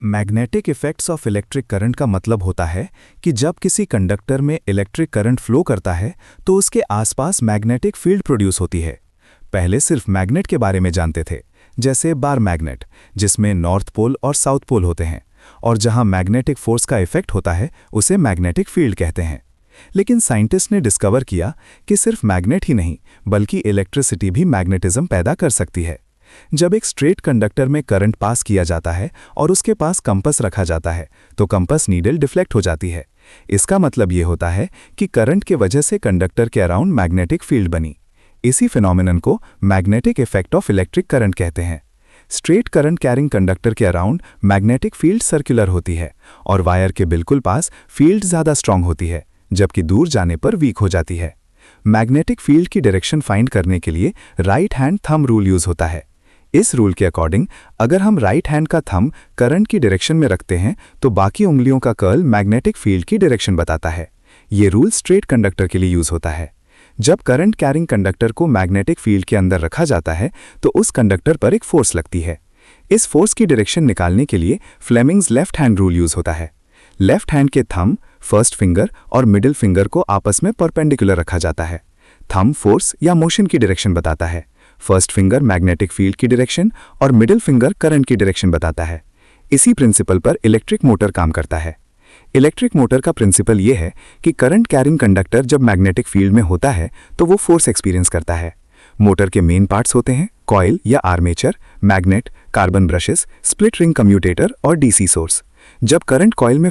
Magnetic effects of electric current का मतलब होता है कि जब किसी कंडक्टर में इलेक्ट्रिक करंट फ्लो करता है तो उसके आसपास मैग्नेटिक फील्ड प्रोड्यूस होती है। पहले सिर्फ मैग्नेट के बारे में जानते थे, जैसे बार मैग्नेट, जिसमें नॉर्थ पोल और साउथ पोल होते हैं, और जहां मैग्नेटिक फोर्स का इफेक्ट होता है उसे मैग्नेटिक फील्ड कहते हैं। लेकिन साइंटिस्ट ने डिस्कवर किया कि सिर्फ मैग्नेट ही नहीं बल्कि इलेक्ट्रिसिटी भी मैग्नेटिज्म पैदा कर सकती है। जब एक स्ट्रेट कंडक्टर में करंट पास किया जाता है और उसके पास कंपास रखा जाता है तो कंपास नीडल डिफ्लेक्ट हो जाती है। इसका मतलब ये होता है कि करंट के वजह से कंडक्टर के अराउंड मैग्नेटिक फील्ड बनी। इसी फिनोमिनन को magnetic effect of electric current कहते हैं। स्ट्रेट करंट कैरिंग कंडक्टर के अराउंड मैग्नेटिक फील्ड सर्कुलर होती है और वायर के बिल्कुल पास फील्ड ज़्यादा स्ट्रांग होती है, जबकि दूर जाने पर वीक हो जाती है। मैग्नेटिक फील्ड की डायरेक्शन फाइंड करने के लिए right hand thumb rule use होता है। इस रूल के अकॉर्डिंग अगर हम राइट हैंड का थंब करंट की डायरेक्शन में रखते हैं तो बाकी उंगलियों का कर्ल मैग्नेटिक फील्ड की डायरेक्शन बताता है। ये रूल स्ट्रेट कंडक्टर के लिए यूज होता है। जब करंट कैरिंग कंडक्टर को मैग्नेटिक फील्ड के अंदर रखा जाता है तो उस कंडक्टर पर एक फोर्स लगती है। इस फोर्स की डायरेक्शन निकालने के लिए Fleming's left hand rule use होता है। लेफ्ट हैंड के थंब, फर्स्ट फिंगर और मिडिल फिंगर को आपस में परपेंडिकुलर रखा जाता है। थंब फोर्स या मोशन की डायरेक्शन बताता है, फर्स्ट फिंगर मैग्नेटिक फील्ड की डायरेक्शन और मिडिल फिंगर करंट की डायरेक्शन बताता है। इसी प्रिंसिपल पर इलेक्ट्रिक मोटर काम करता है। इलेक्ट्रिक मोटर का प्रिंसिपल यह है कि करंट कैरिंग कंडक्टर जब मैग्नेटिक फील्ड में होता है तो वो फोर्स एक्सपीरियंस करता है। मोटर के मेन पार्ट्स होते हैं कॉइल या armature, magnet, carbon brushes, split ring commutator और डीसी सोर्स। जब करंट कॉइल में